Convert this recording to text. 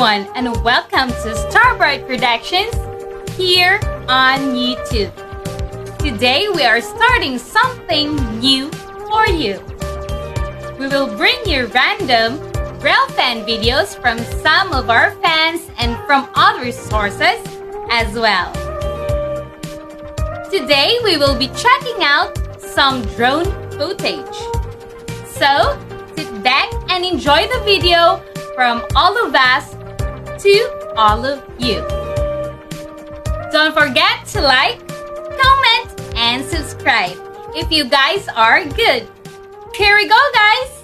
everyone, and welcome to StarBright Productions here on YouTube. Today we are starting something new for you. We will bring you random Railfan videos from some of our fans and from other sources as well. Today we will be checking out some drone footage. So sit back and enjoy the video from all of us to all of you. Don't forget to like, comment, and subscribe if you guys are good. Here we go, guys!